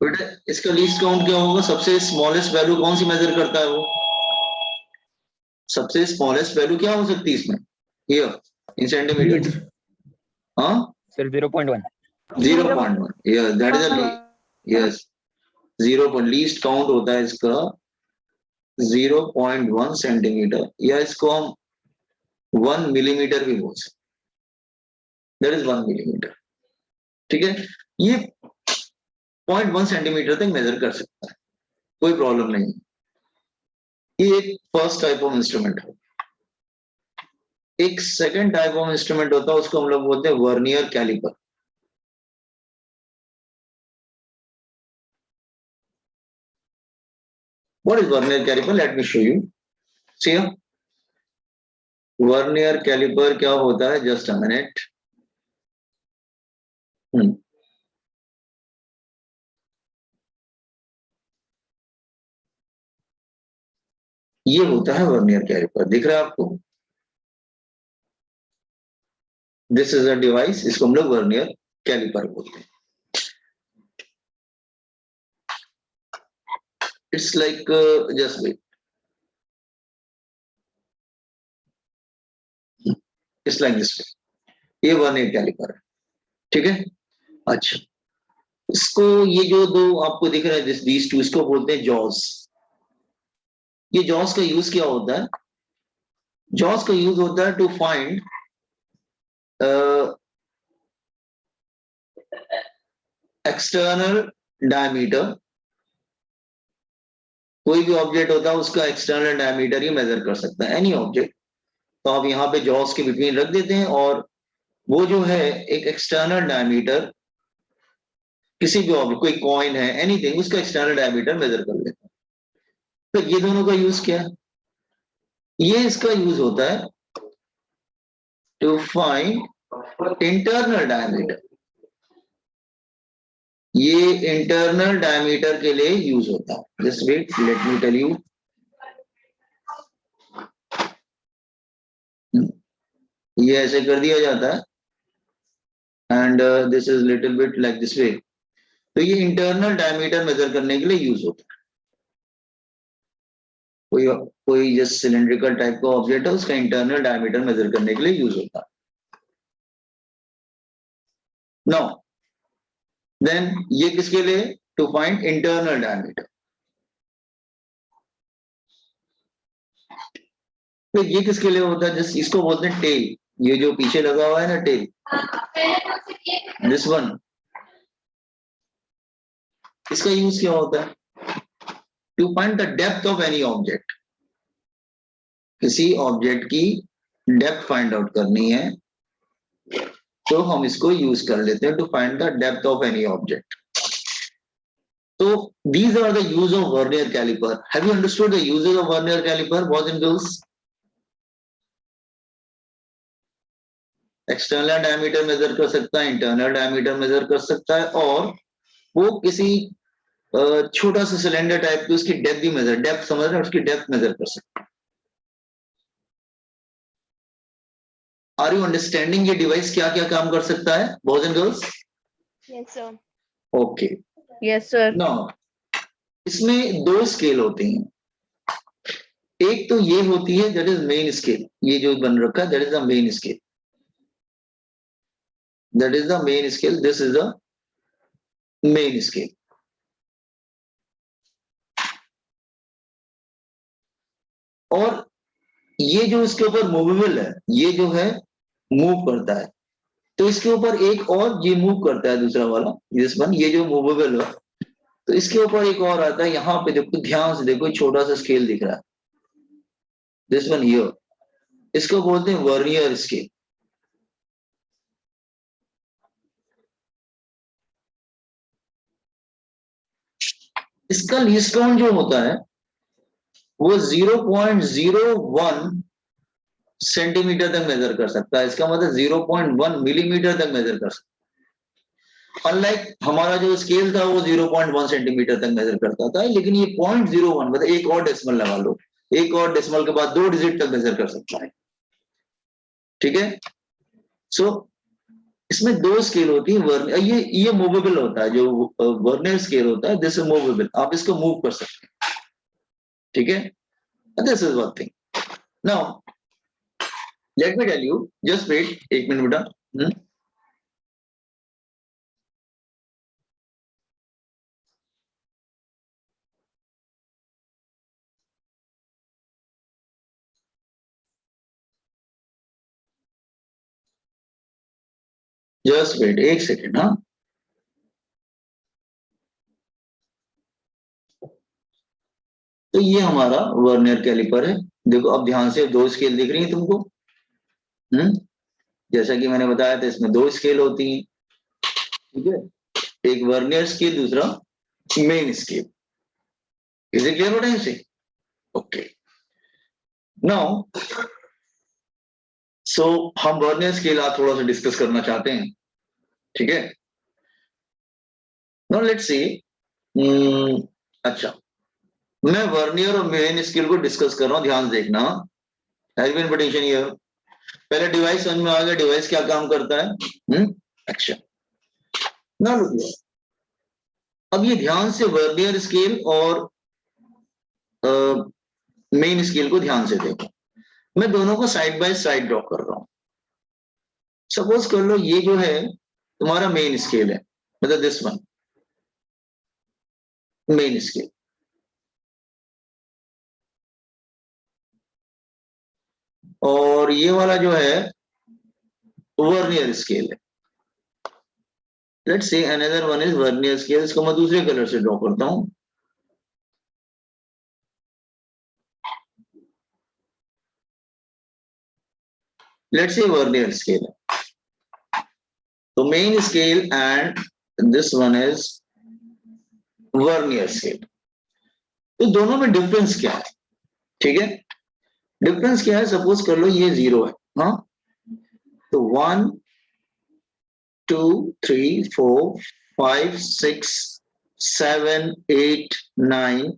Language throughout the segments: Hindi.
बेटा इसका लीस्ट काउंट क्या होगा? सबसे स्मॉलेस्ट वैल्यू कौन सी मेजर करता है वो? सबसे स्मॉलेस्ट वैल्यू क्या हो सकती है इसमें? Here in centimetre. हाँ sir 0.1 0.1, yes, that is a yes 0. Least count होता है इसका 0.1 सेंटीमीटर, या इसको हम 1 मिलीमीटर भी बोल सकते, दैट इज 1 मिलीमीटर। ठीक है, ये 0.1 सेंटीमीटर तक मेजर कर सकता है, कोई प्रॉब्लम नहीं। ये एक फर्स्ट टाइप ऑफ इंस्ट्रूमेंट है। एक सेकंड टाइप ऑफ इंस्ट्रूमेंट होता है, उसको हम लोग बोलते हैं vernier caliper. What is vernier caliper? Let me show you. See here. Vernier caliper क्या होता है? Just a minute. ये होता है वर्नियर कैलिपर, दिख रहा है आपको? दिस इज अ डिवाइस, इसको हम लोग वर्नियर कैलिपर बोलते हैं। It's like just wait, it's like this way. ये वर्नियर कैलिपर है, ठीक है। अच्छा, इसको ये जो दो आपको दिख रहा है दीस टू, इसको बोलते हैं जॉस। ये जॉस का यूज क्या होता है? जॉस का यूज होता है टू फाइंड एक्सटर्नल डायमीटर। कोई भी ऑब्जेक्ट होता है उसका एक्सटर्नल डायमीटर ही मेजर कर सकता है, एनी ऑब्जेक्ट। तो आप यहाँ पे जॉस के बिटवीन रख देते हैं और वो जो है एक एक्सटर्नल डायमीटर, किसी भी ऑब्जेक्ट, कोई कॉइन है, एनीथिंग, उसका एक्सटर्नल डायमीटर मेजर कर लेते हैं। तो ये दोनों का यूज क्या है? ये इसका यूज होता है टू फाइंड इंटरनल डायमीटर। ये इंटरनल डायमीटर के लिए यूज होता है। Just wait, let me tell you. ये ऐसे कर दिया जाता है and this is little bit like this way. तो ये इंटरनल डायमीटर मेजर करने के लिए यूज होता है। कोई जस्ट सिलेंड्रिकल टाइप का ऑब्जेक्ट है, उसका इंटरनल डायमीटर मेजर करने के लिए यूज होता है। नाउ देन ये किसके लिए? To find internal diameter. तो ये किसके लिए होता है? जस्ट इसको बोलते हैं टेल। ये जो पीछे लगा हुआ है ना टेल, दिस वन, इसका यूज क्या होता है? To find the depth of any object. किसी ऑब्जेक्ट की डेप्थ फाइंड आउट करनी है तो हम इसको यूज कर लेते हैं to find the depth of any object. So these are the use of vernier caliper. Have you understood the uses of vernier caliper, boys and girls? External diameter measure कर सकता है, इंटरनल डायमीटर मेजर कर सकता है, और वो किसी छोटा सा सिलेंडर टाइप की उसकी डेप्थ भी मेजर, डेप्थ समझ रहे हैं, उसकी डेप्थ मेजर कर सकता है। आर यू अंडरस्टैंडिंग ये डिवाइस क्या क्या काम कर सकता है, boys and girls? Yes sir. Okay, yes sir. Now इसमें दो स्केल होती हैं। एक तो ये होती है दैट इज मेन स्केल, ये जो बन रखा है that is the main scale, that is the main scale, this is the main scale. और ये जो इसके ऊपर मूवेबल है, ये जो है मूव करता है, तो इसके ऊपर एक और ये मूव करता है, दूसरा वाला दिस वन, ये जो मूवेबल है, तो इसके ऊपर एक और आता है। यहाँ पे देखो, ध्यान से देखो, छोटा सा स्केल दिख रहा है, दिस वन हियर, इसको बोलते हैं वर्नियर स्केल। इसका लीस्ट काउंट जो होता है वो 0.01 सेंटीमीटर तक मेजर कर सकता है। इसका मतलब 0.1 मिलीमीटर तक मेजर कर सकता है। अनलाइक हमारा जो स्केल था वो 0.1 सेंटीमीटर तक मेजर करता था, लेकिन ये 0.01 मतलब एक और डेसिमल लगा लो, एक और डेसिमल के बाद 2 डिजिट तक मेजर कर सकता है। ठीक है, सो इसमें दो स्केल होती है, वर्नियर, ये मूवेबल होता है, जो वर्नियर स्केल होता है दिस इज मूवेबल, आप इसको मूव कर सकते हैं, ठीक है। This is one thing. Now let me tell you, just wait, एक मिनट बेटा। जस्ट वेट, एक सेकेंड। हाँ, तो ये हमारा वर्नियर कैलिपर है। देखो अब ध्यान से, दो स्केल दिख रही है तुमको। जैसा कि मैंने बताया था, इसमें दो स्केल होती हैं, ठीक है। एक वर्नियर स्केल, दूसरा main scale. Is it clear what I am saying? Okay, now so हम वर्नियर स्केल आज थोड़ा सा डिस्कस करना चाहते हैं, ठीक है। Now let's see. अच्छा, मैं वर्नियर और मेन स्केल को डिस्कस कर रहा हूं, ध्यान से देखना। Has been potential here. पहले डिवाइस समझ में आ गया, डिवाइस क्या काम करता है। अच्छा, ना लुक, अब ये ध्यान से वर्नियर स्केल और मेन स्केल को ध्यान से देखो। मैं दोनों को साइड बाय साइड ड्रॉ कर रहा हूं। सपोज कर लो ये जो है तुम्हारा मेन स्केल है, मतलब दिस वन मेन स्केल, और ये वाला जो है वर्नियर स्केल है। लेट्स से another one is vernier scale, इसको मैं दूसरे कलर से ड्रॉ करता हूं। लेट्स से वर्नियर स्केल है, तो main scale and this one is vernier scale. तो दोनों में डिफरेंस क्या है, ठीक है। डिफरेंस क्या है, सपोज कर लो ये 0 है, हाँ, तो 1 2 3 4 5 6 7 8 9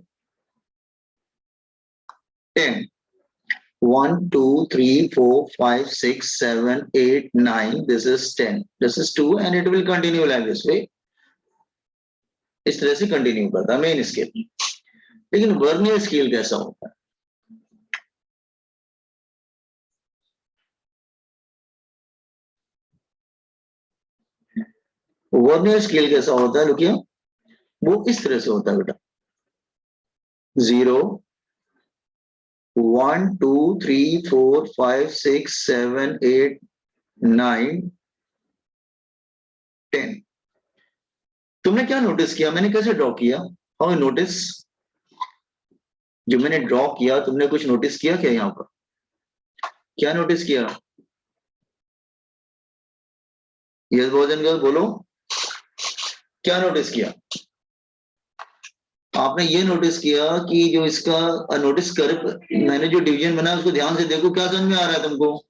10, 1 2 3 4 5 6 7 8 9, this is 10, this is 2 and it will continue like this way। इस तरह से कंटिन्यू करता है मेन स्केल। लेकिन वर्नियर स्केल कैसा होता है, वर्नियर स्केल कैसा होता है, रुकिए, वो इस तरह से होता है बेटा। 0 1 2 3 4 5 6 7 8 9 10। तुमने क्या नोटिस किया, मैंने कैसे ड्रॉ किया, हाउ नोटिस, जो मैंने ड्रॉ किया तुमने कुछ नोटिस किया क्या यहाँ पर, क्या नोटिस किया? यस भोजन गर्ल बोलो, क्या नोटिस किया? आपने ये नोटिस किया कि जो इसका नोटिस कर, मैंने जो डिवीजन बनाया उसको ध्यान से देखो, क्या समझ में आ रहा है तुमको?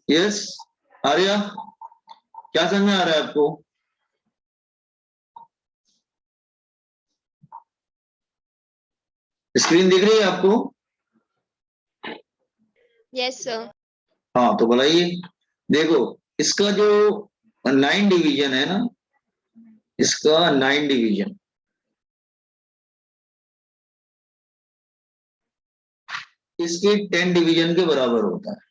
यस आर्या, क्या समझ में आ रहा है आपको? स्क्रीन दिख रही है आपको? Yes, sir. हाँ, तो बताइए, देखो इसका जो 9 डिवीजन है ना, इसका 9 डिवीजन इसके 10 डिवीजन के बराबर होता है।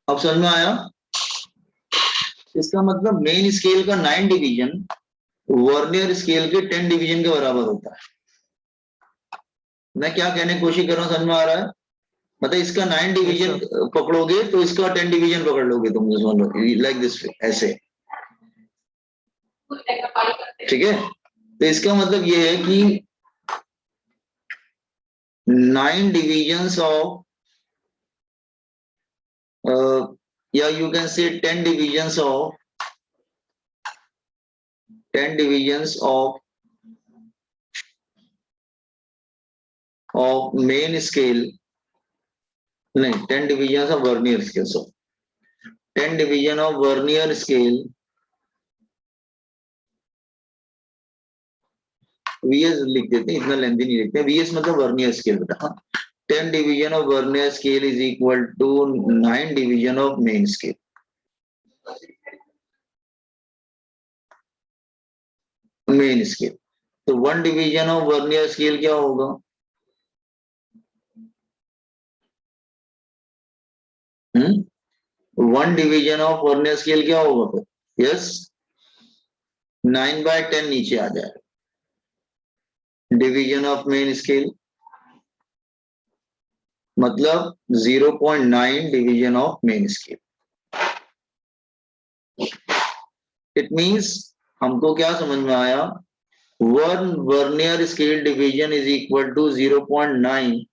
अब समझ में आया? इसका मतलब मेन स्केल का 9 डिवीजन वर्नियर स्केल के 10 डिवीजन के बराबर होता है। मैं क्या कहने की कोशिश कर रहा हूँ, समझ में आ रहा है? मतलब इसका 9 डिवीजन पकड़ोगे तो इसका 10 डिवीजन पकड़ लोगे तुम, लाइक दिस वे, ऐसे, ठीक है। तो इसका मतलब ये है कि 9 डिविजन्स ऑफ, या you can say 10 divisions of 10 divisions of main scale, नहीं 10 divisions of vernier scale, so 10 division of vernier scale, VS लिख देते हैं, इतना लेंथी नहीं लिखते, वीएस मतलब वर्नियर स्केल बेटा, 10 division of vernier scale is equal to 9 division of main scale. Main scale, तो 1 डिवीजन ऑफ वर्नियर स्केल क्या होगा? One division of vernier scale क्या होगा फिर? यस, 9/10 नीचे आ जाए। डिवीजन ऑफ मेन स्केल मतलब 0.9 division of main scale. It means हमको क्या समझ में आया? One vernier scale division is equal to 0.9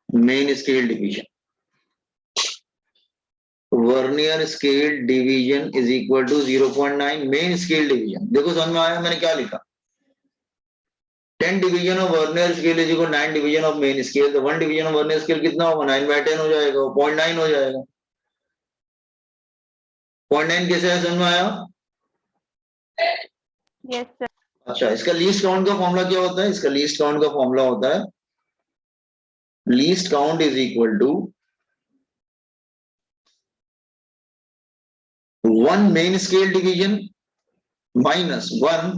main scale division. Vernier scale division is equal to 0.9 main scale division. देखो समझ में आया मैंने क्या लिखा? 10 division of vernier scale is equal 9 division of main scale. तो 1 डिवीजन ऑफ वर्नियर स्केल कितना होगा? 9/10 हो जाएगा, 0.9 हो जाएगा। 0.9 कैसे है, समझ में आया? Yes, sir. अच्छा, इसका लीस्ट काउंट का फॉर्मूला क्या होता है? इसका लीस्ट काउंट का फॉर्मूला होता है least count is equal to 1 main scale division minus 1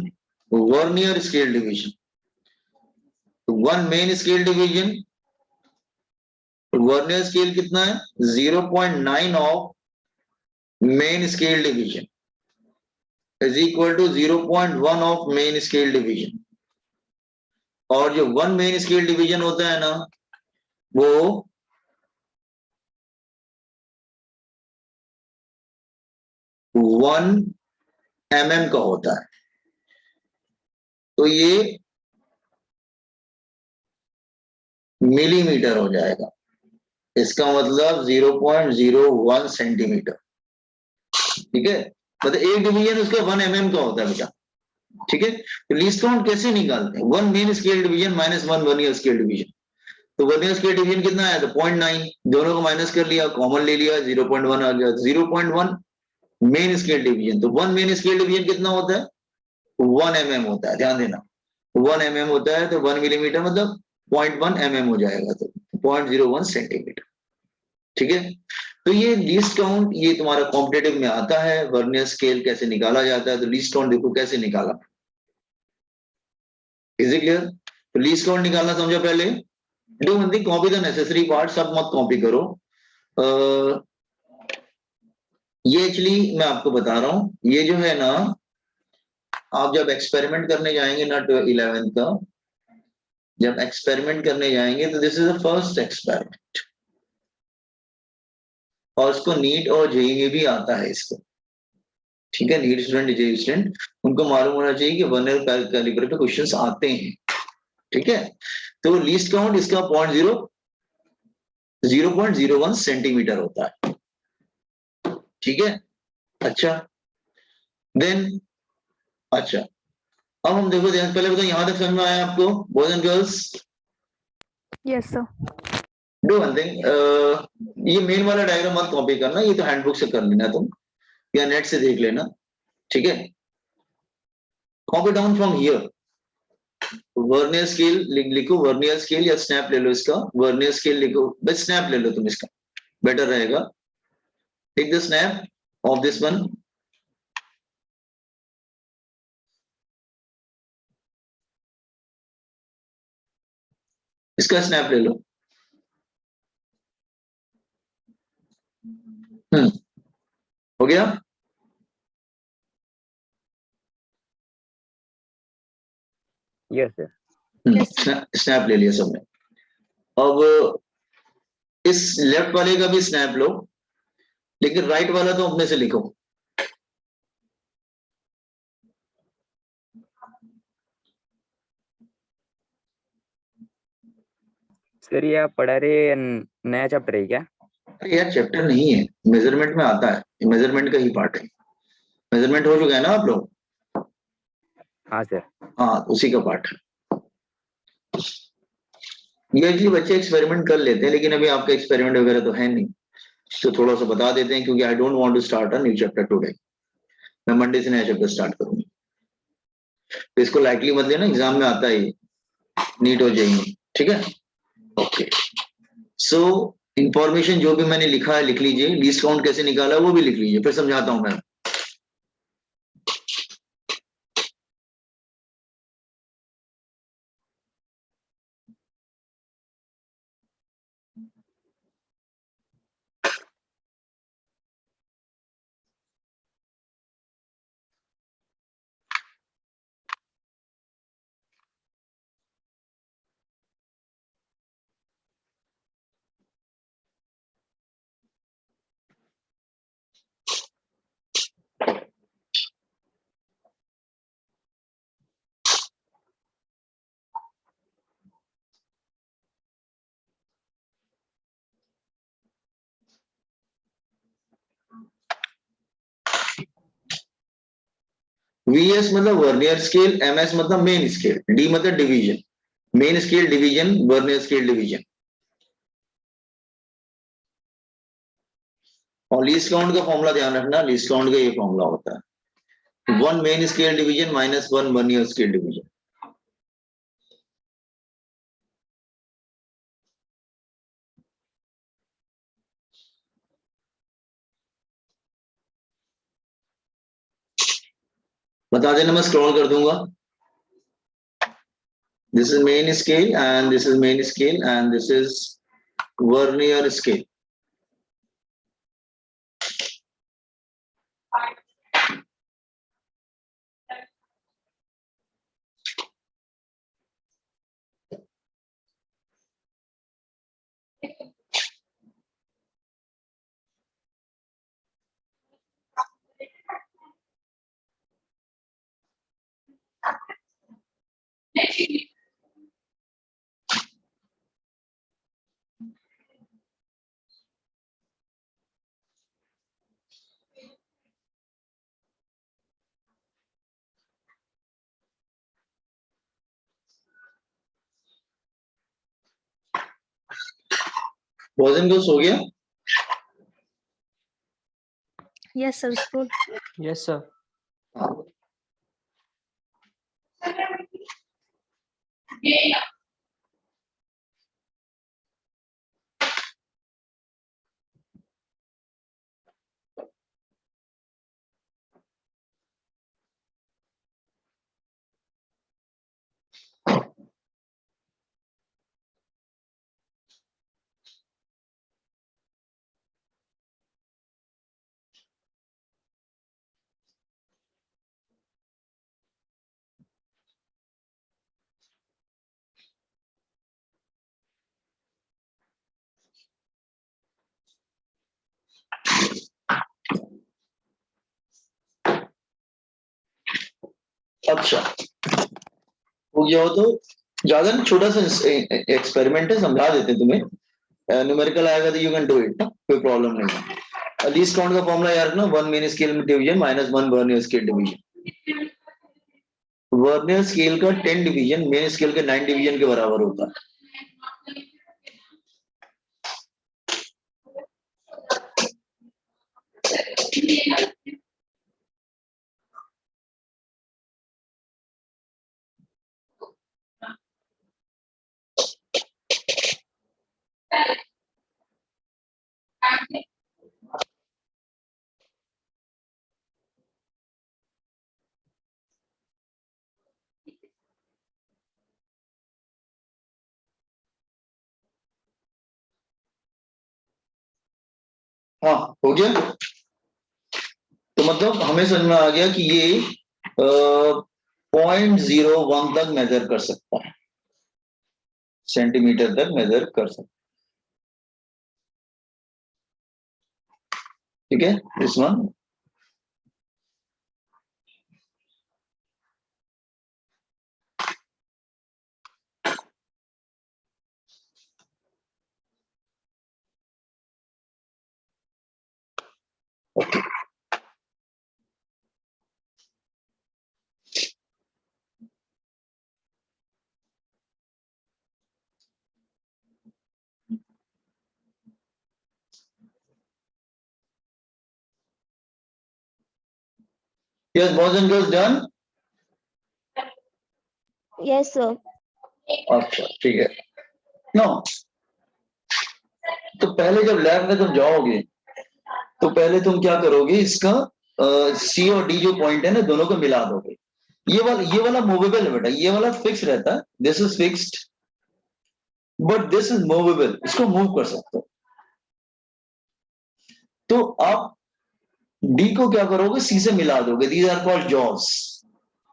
vernier scale division. 1 main scale division, vernier scale कितना है? 0.9 of main scale division is equal to 0.1 of main scale division. और जो 1 मेन स्केल डिवीजन होता है ना, वो 1 mm का होता है। तो ये मिलीमीटर हो जाएगा। इसका मतलब 0.01 सेंटीमीटर। ठीक है, मतलब एक डिवीजन उसका 1 mm का होता है बेटा। ठीक है, तो लीस्ट काउंट कैसे निकालते हैं? 1 main scale division minus 1 vernier scale division. तो वर्नियर स्केल डिवीजन कितना आया? तो 0.9, दोनों को माइनस कर लिया, कॉमन ले लिया, 0.1 आ गया। 0.1 मेन स्केल डिवीजन। तो 1 मेन स्केल डिवीजन कितना होता है? 1 mm होता है, ध्यान देना। 1 mm होता है, तो 1 मिलीमीटर मतलब 0.1 mm हो जाएगा, तो 0.01 सेंटीमीटर। ठीक है, तो ये लीस्ट काउंट ये तुम्हारा कॉम्पिटेटिव में आता है। वर्नियर स्केल कैसे निकाला जाता है? तो लीस्ट काउंट देखो कैसे निकाला। Is it clear? तो लीस्ट काउंट निकालना समझो पहले। Do one thing, copy the necessary part, सब मत कॉपी करो। ये एक्चुअली मैं आपको बता रहा हूं, ये जो है ना, आप जब एक्सपेरिमेंट करने जाएंगे ना 11th का, जब एक्सपेरिमेंट करने जाएंगे तो this is the first experiment. और उसको नीट और जेईई में भी आता है इसको। ठीक है, नीट स्टूडेंट, जेईई स्टूडेंट, उनको मालूम होना चाहिए कि वर्नियर कैलिपर के क्वेश्चंस आते हैं। ठीक है, तो लीस्ट काउंट इसका 0.01 सेंटीमीटर होता है। ठीक है, अच्छा देन, अच्छा अब हम देखो, ध्यान पहले बताओ यहां तक समझ में आया आपको boys and girls? Yes, sir. Do one thing, ये मेन वाला डायग्राम मत कॉपी करना, ये तो हैंडबुक से कर लेना तुम या नेट से देख लेना। ठीक है, copy down from here. Vernier scale लिखो, वर्नियर स्केल या स्नैप ले लो इसका। वर्नियर स्केल लिखो, बस स्नैप ले लो तुम, इसका बेटर रहेगा। Take the snap of this one. इसका स्नैप ले लो। हो गया? Yes sir. स्नैप ले लिया सबने। अब इस लेफ्ट वाले का भी स्नैप लो, लेकिन राइट वाला तो अपने से लिखो। सर ये आप पढ़ा रहे नया चैप्टर है क्या? अरे यार चैप्टर नहीं है, मेजरमेंट में आता है, मेजरमेंट का ही पार्ट है। मेजरमेंट हो चुका है ना आप लोग? हाँ सर। हाँ, उसी का पार्ट है। ये एक्चुअली बच्चे एक्सपेरिमेंट कर लेते हैं, लेकिन अभी आपका एक्सपेरिमेंट वगैरह तो है नहीं, तो थोड़ा सा बता देते हैं, क्योंकि I don't want to start a new chapter today. मैं मंडे से नया चैप्टर स्टार्ट करूंगा, तो इसको लाइटली मत लेना, एग्जाम में आता है नीट हो जाएंगे। ठीक है, ओके। सो इंफॉर्मेशन जो भी मैंने लिखा है लिख लीजिए, लीस्ट काउंट कैसे निकाला वो भी लिख लीजिए, फिर समझाता हूं मैं। VS मतलब वर्नियर स्केल, MS मतलब मेन स्केल, D मतलब division, main scale division, vernier scale division. और लीस्ट काउंट का फॉर्मूला ध्यान रखना, लीस्ट काउंट का ये फॉर्मूला होता है 1 main scale division minus 1 vernier scale division. बता देना, मैं स्क्रॉल कर दूंगा। This is main scale and this is main scale and this is vernier scale. वजन को सो गया? Yes, sir. School. Yes, sir. अच्छा, हो गया हो तो ज्यादा नहीं, छोटा सा एक्सपेरिमेंट है, समझा देते तुम्हें। न्यूमेरिकल आएगा तो यू कैन डू इट, कोई प्रॉब्लम नहीं है। लीस्ट काउंट का फॉर्मूला याद रखना, 1 main scale division minus 1 vernier scale division. Vernier scale का 10 डिवीजन मेन स्केल के 9 डिवीजन के बराबर होता है। हाँ, हो गया। तो मतलब हमें समझ में आ गया कि ये 0.01 तक मेजर कर सकता है, सेंटीमीटर तक मेजर कर सकता है। ठीक है, this one. Yes, boys and girls, done? Yes, sir. अच्छा, ठीक है। Now, तो पहले जब लैब में तुम जाओगे तो पहले तुम क्या करोगे, इसका सी और डी जो पॉइंट है ना, दोनों को मिला दोगे। ये वाला मूवेबल है बेटा, ये वाला फिक्स रहता है, this is fixed but this is movable, इसको मूव कर सकते हो। तो आप डी को क्या करोगे, सी से मिला दोगे, दीज आर कॉल्ड जॉस।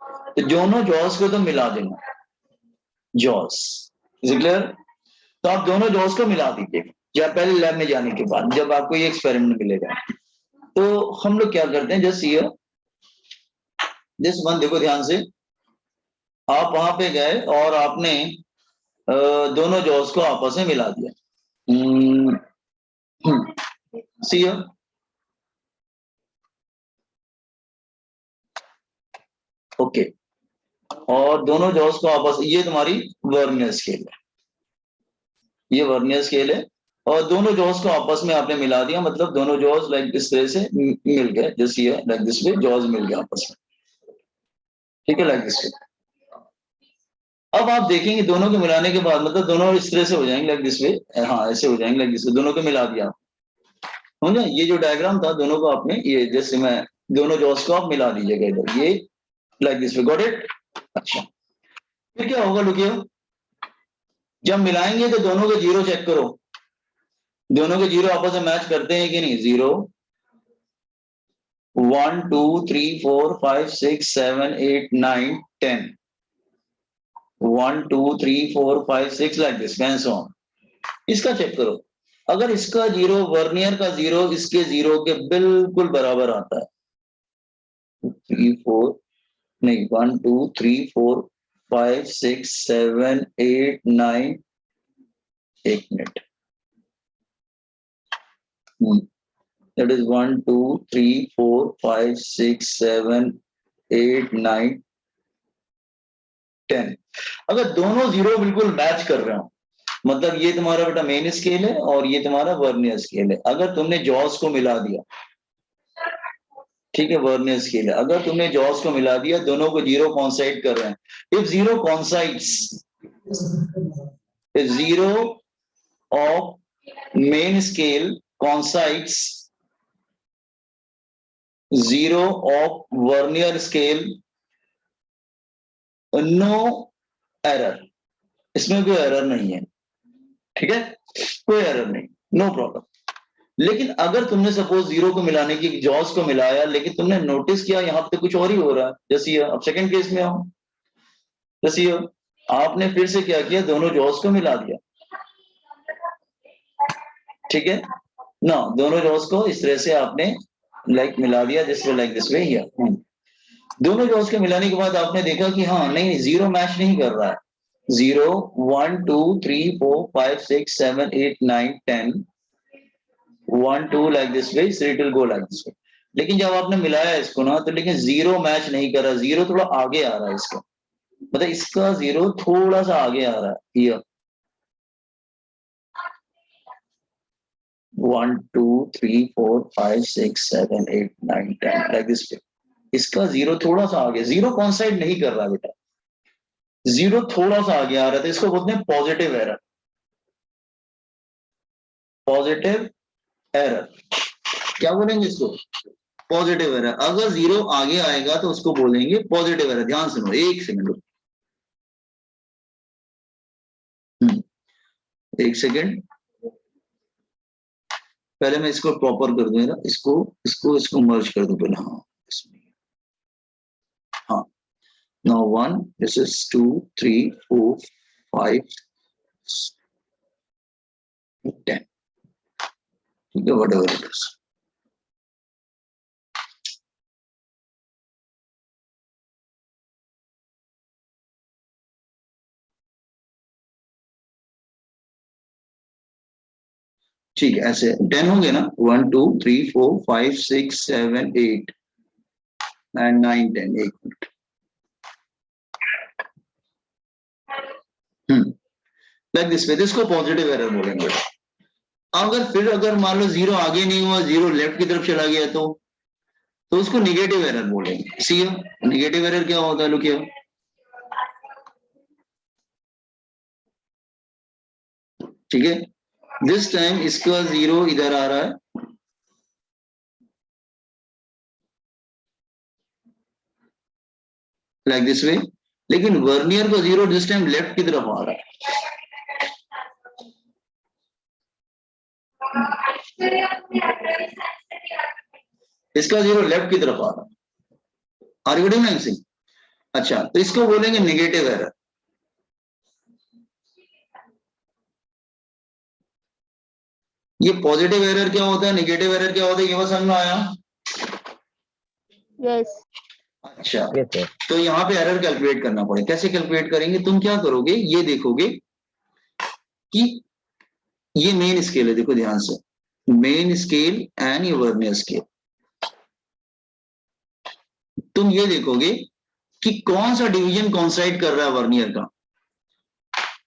तो दोनों जॉस को तो मिला देना, जॉस, इज इट क्लियर? तो आप दोनों जॉस को मिला दीजिए या पहले लैब में जाने के बाद जब आपको ये एक्सपेरिमेंट मिलेगा। तो हम लोग क्या करते हैं, जस्ट हियर दिस वन, देखो ध्यान से, आप वहां पे गए और आपने दोनों जॉस को आपस में मिला दिया। सी ओके, और दोनों जॉस को आपस, ये तुम्हारी वर्नियर स्केल है, ये वर्नियर स्केल है, और दोनों जॉस को आपस में आपने मिला दिया, मतलब दोनों जॉस लाइक इस तरह से मिल गए, जैसे ये लाइक दिस वे जॉस मिल गए आपस में, ठीक है, लाइक दिस वे। अब आप देखेंगे दोनों को मिलाने के बाद मतलब दोनों इस तरह से हो जाएंगे लाइक दिस वे, हाँ ऐसे हो जाएंगे लाइक दिस वे, दोनों को मिला दिया, समझे? ये जो डायग्राम था दोनों को आपने, ये जैसे मैं दोनों जॉस को आप मिला दीजिएगा इधर, ये like this way, got it? अच्छा, फिर क्या होगा, लुकिए, जब मिलाएंगे तो दोनों के जीरो चेक करो, दोनों के जीरो आपस में मैच करते हैं कि नहीं? 0 1 2 3 4 5 6 7 8 9 10, 1 2 3 4 5 6 like this and so on. इसका चेक करो, अगर इसका जीरो, वर्नियर का जीरो इसके जीरो के बिल्कुल बराबर आता है, 3 4 नहीं 1 2 3 4 5 6 7 8 9, एक मिनट, that is 1 2 3 4 5 6 7 8 9 10। अगर दोनों जीरो बिल्कुल मैच कर रहे हो, मतलब ये तुम्हारा बेटा मेन स्केल है और ये तुम्हारा वर्नियर स्केल है, अगर तुमने जॉस को मिला दिया, ठीक है, वर्नियर स्केल है, अगर तुमने जॉस को मिला दिया, दोनों को जीरो कॉन्साइड कर रहे हैं, if zero coincides, if zero of main scale coincides zero of vernier scale, no error, इसमें कोई एरर नहीं है, ठीक है, कोई एरर नहीं, नो प्रॉब्लम। लेकिन अगर तुमने सपोज जीरो को मिलाने की जॉस को मिलाया, लेकिन तुमने नोटिस किया यहाँ पे कुछ और ही हो रहा है, जैसे ये, अब सेकंड केस में आओ, जैसे ये आपने फिर से क्या किया, दोनों जॉस को मिला दिया, ठीक है ना, दोनों जॉस को इस तरह से आपने लाइक मिला दिया, this way like this way here. दोनों जॉस के मिलाने के बाद आपने देखा कि हाँ नहीं, जीरो मैच नहीं कर रहा है, 0 1 2 3 4 5 6 7 8 9 10 1 2 like this way, it will go like this वे। लेकिन जब आपने मिलाया इसको ना, तो लेकिन जीरो मैच नहीं कर रहा, जीरो थोड़ा आगे आ रहा है इसका, मतलब इसका जीरो थोड़ा सा आगे आ रहा है, हियर 1 2 3 4 5 6 7 8 9 10 लाइक दिस वे, इसका जीरो थोड़ा सा आगे, जीरो कॉन्साइड नहीं कर रहा बेटा, जीरो थोड़ा सा आगे आ रहा था, इसको बोलते हैं पॉजिटिव एरर, पॉजिटिव एरर, क्या बोलेंगे इसको? Positive error. अगर जीरो आगे आएगा तो उसको बोलेंगे पॉजिटिव एरर। ध्यान सुनो, एक सेकंड, एक सेकंड, पहले मैं इसको प्रॉपर कर दूंगा, इसको इसको इसको मर्ज कर दूं पहले, हाँ इसमें, हाँ, now 1 this is 2 3 4 5 10, ठीक है, whatever it is। ठीक है, ऐसे 10 होंगे ना, 1 2 3 4 5 6 7 8 and 9 10, एक मिनट, लाइक दिस वे, इसको पॉजिटिव एरर बोलेंगे। अगर फिर अगर मान लो जीरो आगे नहीं हुआ, जीरो लेफ्ट की तरफ चला गया, तो उसको निगेटिव एरर बोलेंगे। सी निगेटिव एरर क्या होता है, लुकिए, ठीक है, दिस टाइम इसका 0 इधर आ रहा है, लाइक दिस वे, लेकिन वर्नियर का 0 दिस टाइम लेफ्ट की तरफ आ रहा है। इसका 0 लेफ्ट की तरफ आ रहा है। Are you getting sing? अच्छा, तो इसको बोलेंगे नेगेटिव एरर। ये पॉजिटिव एरर क्या होता है, नेगेटिव एरर क्या होता है, ये बस समझ में आया? Yes. अच्छा, Yes, sir. तो यहाँ पे एरर कैलकुलेट करना पड़े। कैसे कैलकुलेट करेंगे? तुम क्या करोगे, ये देखोगे कि ये मेन स्केल है, देखो ध्यान से, मेन स्केल एंड ये वर्नियर स्केल। तुम ये देखोगे कि कौन सा डिवीजन कॉन्साइड कर रहा है वर्नियर का,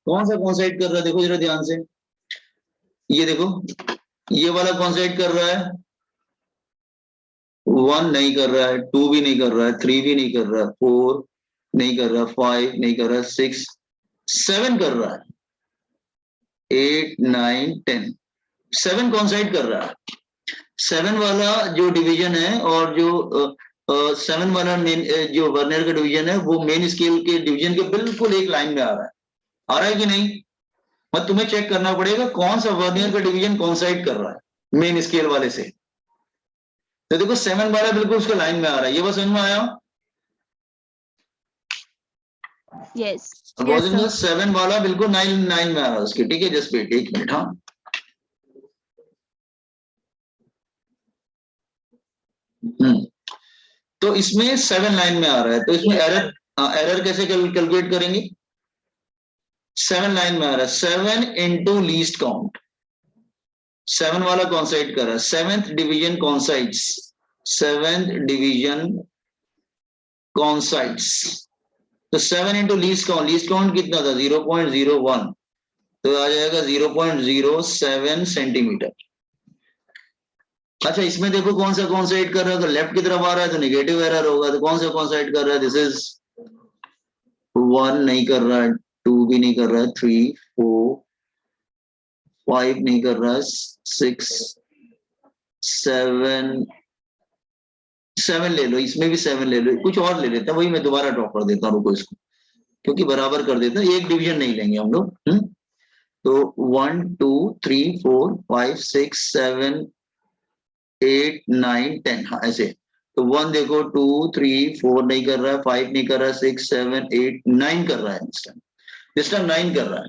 कौन सा कॉन्साइड कर रहा है, देखो जरा ध्यान से। ये देखो, ये वाला कॉन्साइड कर रहा है, 1 नहीं कर रहा है, 2 भी नहीं कर रहा है, 3 भी नहीं कर रहा है, 4 नहीं कर रहा, 5 नहीं कर रहा, 6 7 कर रहा है, 8 9 10 7 कॉन्साइड कर रहा है। 7 वाला जो डिवीजन है और जो 7 वाला जो वर्नियर का डिवीजन है वो मेन स्केल के डिवीजन के बिल्कुल एक लाइन में आ रहा है कि नहीं? मत तुम्हें चेक करना पड़ेगा कौन सा वर्नियर का डिवीजन कॉन्साइड कर रहा है मेन स्केल वाले से। तो देखो 7 वाला बिल्कुल उसके लाइन में आ रहा है, ये बस समझ में आया? Yes. Yes, sir. 7 वाला बिल्कुल 9 में आ रहा है उसके, ठीक है? Just wait 1 minute. हाँ, तो इसमें 7 लाइन में आ रहा है, तो इसमें एरर कैसे कैलकुलेट करेंगे? 7 लाइन में आ रहा है, 7 इंटू लीस्ट काउंट। 7 वाला कॉन्साइड कर रहा है, 7th डिवीजन कॉन्साइड्स, 7th डिवीजन कॉन्साइड्स। तो 7 इंटू लीस्ट काउंट कितना था? 0.01, तो आ जाएगा 0.07 सेंटीमीटर। अच्छा, इसमें देखो कौन सा कॉन्साइड कर रहा है, तो लेफ्ट की तरफ आ रहा है तो नेगेटिव एरर होगा। तो कौन सा कॉन्साइड कर रहा है? दिस इज 1 नहीं कर रहा है, 2 भी नहीं कर रहा है, 3 4 5 नहीं कर रहा है, 6 7 ले लो, इसमें भी 7 ले लो, कुछ और ले लेते हैं, वही मैं दोबारा ड्रॉ कर देता हूँ, रुको इसको, क्योंकि बराबर कर देते हैं, एक डिवीजन नहीं लेंगे हम लोग। तो 1 2 3 4 5 6 7 8 9 10, हाँ ऐसे। तो 1 देखो, 2 3 4 नहीं कर रहा है, 5 नहीं कर रहा है, 6 7 8 9 कर रहा है, दिस टाइम 9 कर रहा है।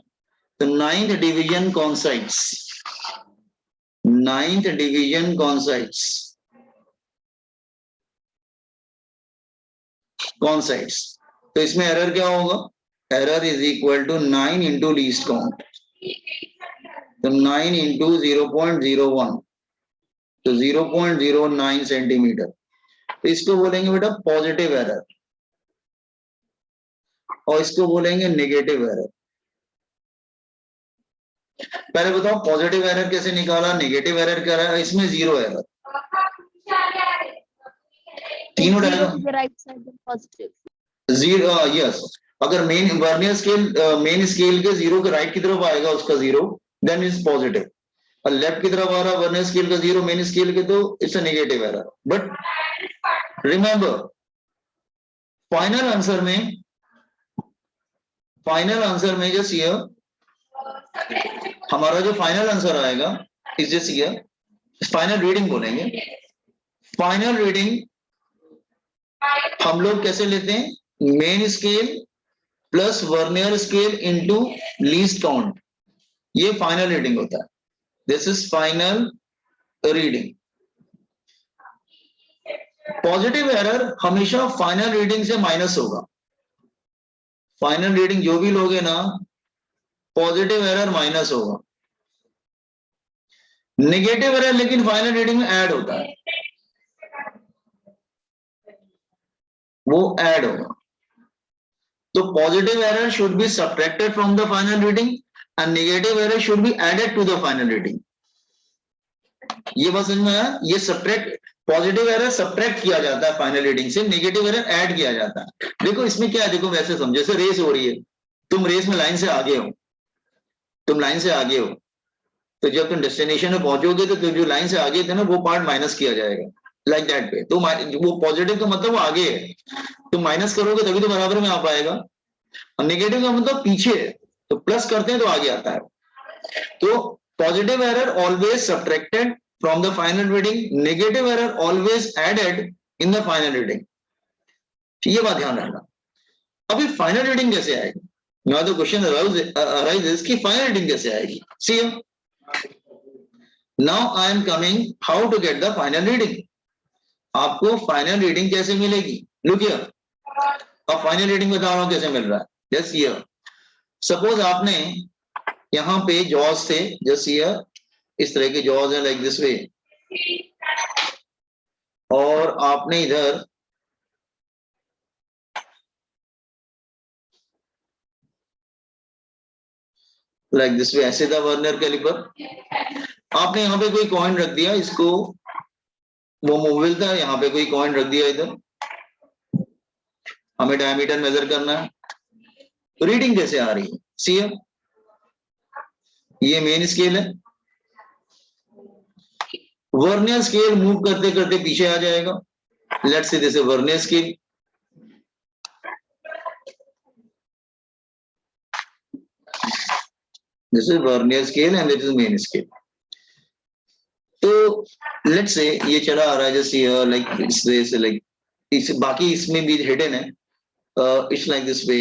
तो 9th डिवीजन कॉन्साइड्स, 9th डिवीजन कॉन्साइड्स तो इसमें एरर क्या होगा? Error is equal to 9 into least count. तो 9 इंटू 0.01, तो 0.09 सेंटीमीटर। तो इसको बोलेंगे बेटा पॉजिटिव एरर, और इसको बोलेंगे नेगेटिव एरर। पहले बताओ पॉजिटिव एरर कैसे निकाला, नेगेटिव एरर क्या है? इसमें 0 एरर, तीनों Zero to the right side of positive. 0, yes. अगर main vernier scale main scale के 0 के राइट की तरफ आएगा उसका 0, देन इज पॉजिटिव। और लेफ्ट की तरफ आ रहा वर्नियर स्केल का 0 मेन स्केल के, तो it's a negative error. But remember, final answer में जस्ट हियर, हमारा जो फाइनल आंसर आएगा is just here, final reading बोलेंगे। फाइनल रीडिंग हम लोग कैसे लेते हैं? Main scale plus vernier scale into least count, ये फाइनल रीडिंग होता है। This is final reading. Positive error हमेशा फाइनल रीडिंग से माइनस होगा। फाइनल रीडिंग जो भी लोगे ना, पॉजिटिव एरर माइनस होगा। नेगेटिव एरर लेकिन फाइनल रीडिंग में ऐड होता है, वो ऐड होगा। तो positive error should be subtracted from the final reading and negative error should be added to the final reading. ये बात समझ में आया? ये सब्ट्रैक्ट, पॉजिटिव एरर सब्ट्रैक्ट किया जाता है फाइनल रीडिंग से, नेगेटिव एरर ऐड किया जाता है। देखो इसमें क्या है, देखो वैसे समझो, जैसे रेस हो रही है, तुम रेस में लाइन से आगे हो, तुम लाइन से आगे हो, तो जब तुम डेस्टिनेशन में पहुंचोगे तो जो लाइन से आगे थे ना वो पार्ट माइनस किया जाएगा, लाइक दैट पे। तो वो पॉजिटिव का मतलब वो आगे है, तो माइनस करोगे तभी तो बराबर में आ पाएगा, और नेगेटिव का मतलब पीछे है, तो प्लस करते हैं तो आगे आता है। तो positive error always subtracted from the final reading, negative error always added in the final reading. ये बात ध्यान रखना। अभी फाइनल रीडिंग कैसे आएगी? नाउ द क्वेश्चन अराइजेस कि फाइनल रीडिंग कैसे आएगी। See now I am coming how to get the final reading. आपको फाइनल रीडिंग कैसे मिलेगी? लुक हियर, अब फाइनल रीडिंग बता रहा हूं कैसे मिल रहा है। जस्ट हियर, सपोज आपने यहाँ पे जॉज थे, जस्ट हियर इस तरह के जॉज है लाइक दिस वे, और आपने इधर लाइक दिस वे ऐसे था वर्नियर कैलिपर। आपने यहाँ पे कोई कॉइन रख दिया, इसको वो मूवेबल था, यहाँ पे कोई कॉइन रख दिया इधर, हमें डायमीटर मेजर करना है। तो रीडिंग कैसे आ रही है? सी ये मेन स्केल है, वर्नियर स्केल मूव करते करते पीछे आ जाएगा। Let's say this is vernier scale, this is vernier scale and this is main scale. तो लेट्स से ये चला आ रहा है जैसे लाइक इस वे से, लाइक इस बाकी इसमें भी हिडन है, it's like this way,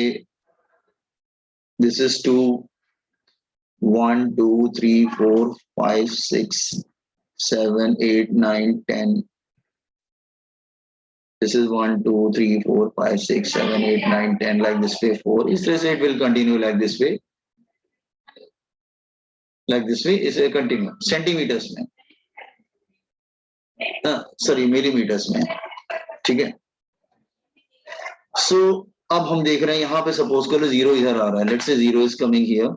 this is 2 1 2 3 4 5 6 7 8 9 10, this is 1 2 3 4 5 6 7 8 9 10 like this way 4, इस तरह से it will continue like this way, like this way इसे कंटिन्यू सेंटीमीटर्स में, सॉरी मिलीमीटर्स में, ठीक है। सो अब हम देख रहे हैं यहाँ पे सपोज करो जीरो इधर आ रहा है, let's say zero is coming here,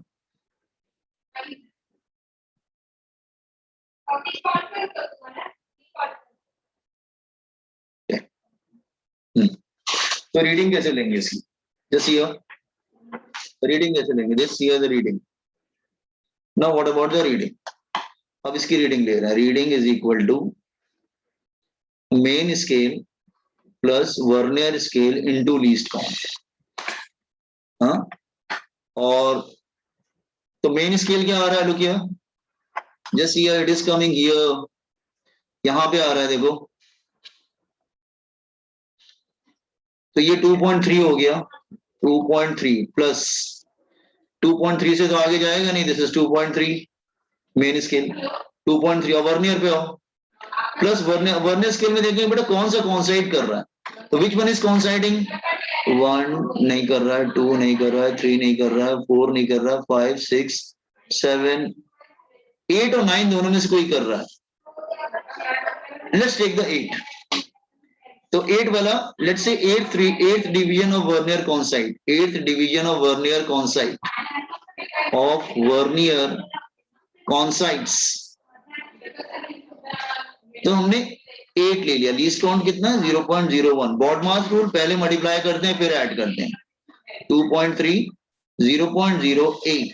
तो रीडिंग कैसे लेंगे इसकी? जस्ट हियर रीडिंग कैसे लेंगे? Just here the reading. Now what about the reading? अब इसकी रीडिंग ले रहा है, reading is equal to main scale plus vernier scale into least count. हाँ, और तो मेन स्केल क्या आ रहा है? Look here, just here it is coming here, यहां पे आ रहा है देखो, तो ये 2.3 हो गया, 2.3 प्लस 2.3 से तो आगे जाएगा नहीं, दिस इज 2.3 मेन स्केल, 2.3 और वर्नियर पे आओ, प्लस वर्नियर स्केल में देखेंगे बेटा कौन सा कॉन्साइड कर रहा है, तो विच वन इज कॉन्साइडिंग? 1 नहीं कर रहा है, 2 नहीं कर रहा है, 3 नहीं कर रहा है, 4 नहीं कर रहा है, 5 6 7 8 और 9 दोनों में से कोई कर रहा है। लेट्स टेक द 8, तो 8 वाला, let's say 8th division of vernier coincide, 8th division of vernier coincide of vernier coincides, तो हमने 8 ले लिया, लीस्ट काउंट कितना? 0.01, बॉड मास रूल पहले मल्टीप्लाई करते हैं फिर ऐड करते हैं, 2.3 0.08,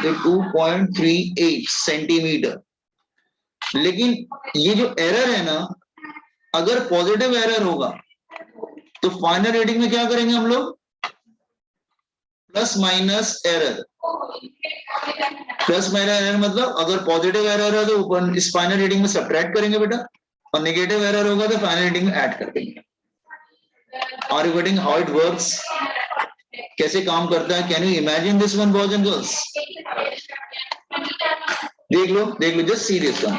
तो 2.38 सेंटीमीटर। लेकिन ये जो एरर है ना, अगर पॉजिटिव एरर होगा तो फाइनल रीडिंग में क्या करेंगे हम लोग? Plus minus error, plus minus error मतलब अगर पॉजिटिव एरर है तो ऊपर इस फाइनल रीडिंग में सब्ट्रैक्ट करेंगे बेटा, और नेगेटिव एरर होगा तो फाइनल रीडिंग में ऐड कर देंगे। Are you getting how it works? कैसे काम करता है? Can you imagine this one boys and girls? देख लो just see this one,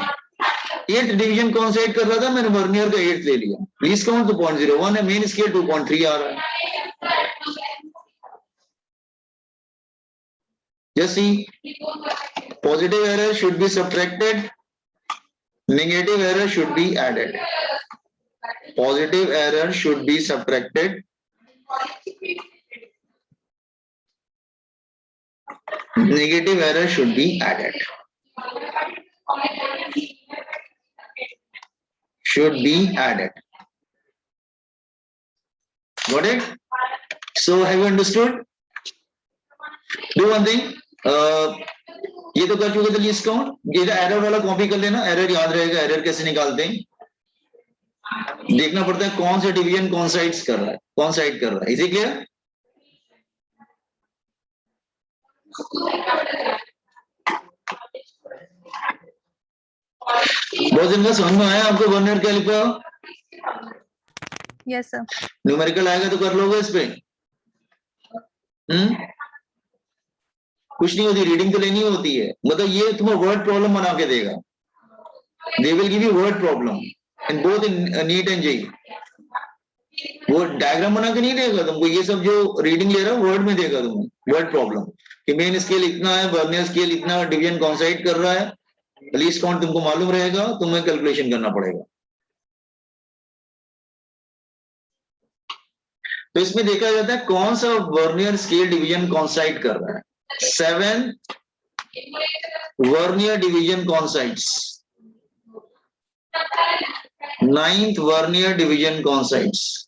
8th division coincide कर रहा था, मैंने वर्नियर का 8th ले लिया, लीस्ट काउंट 2.01 है, मेन स्केल 2.3 आ रहा है। Just see, positive error should be subtracted, negative error should be added. Positive error should be subtracted, negative error should be added. Should be added. Got it? So have you understood? Do one thing. ये तो कर चुके थे लीस्ट काउंट। ये एरर वाला कॉपी कर लेना, एरर याद रहेगा, एरर कैसे निकालते हैं। देखना पड़ता है कौन सा डिवीजन कौन साइड्स कर रहा है, कौन साइड कर रहा है। इसी क्लियर? बहुत दिन का समझ में आया आपको vernier caliper? Yes sir. Numerical आएगा तो कर लोगे इस पे? कुछ नहीं होती, रीडिंग तो लेनी होती है। मतलब ये तुम्हें वर्ड प्रॉब्लम बना के देगा। They will give you word problem in both in NEET and JEE. वो डायग्राम बना के नहीं देगा तुमको, ये सब जो रीडिंग ले रहा है वर्ड में देगा तुम्हें, वर्ड प्रॉब्लम कि मेन स्केल इतना है, वर्नियर स्केल इतना, डिवीजन कौन साइड कर रहा है, लीस्ट काउंट तुमको मालूम रहेगा, तुम्हें कैलकुलेशन करना पड़ेगा। तो इसमें देखा जाता है कौन सा वर्नियर स्केल डिवीजन कौन साइड कर रहा है। 7 वर्नियर डिवीजन कौन साइड्स, 9th वर्नियर डिवीजन कौन साइड्स।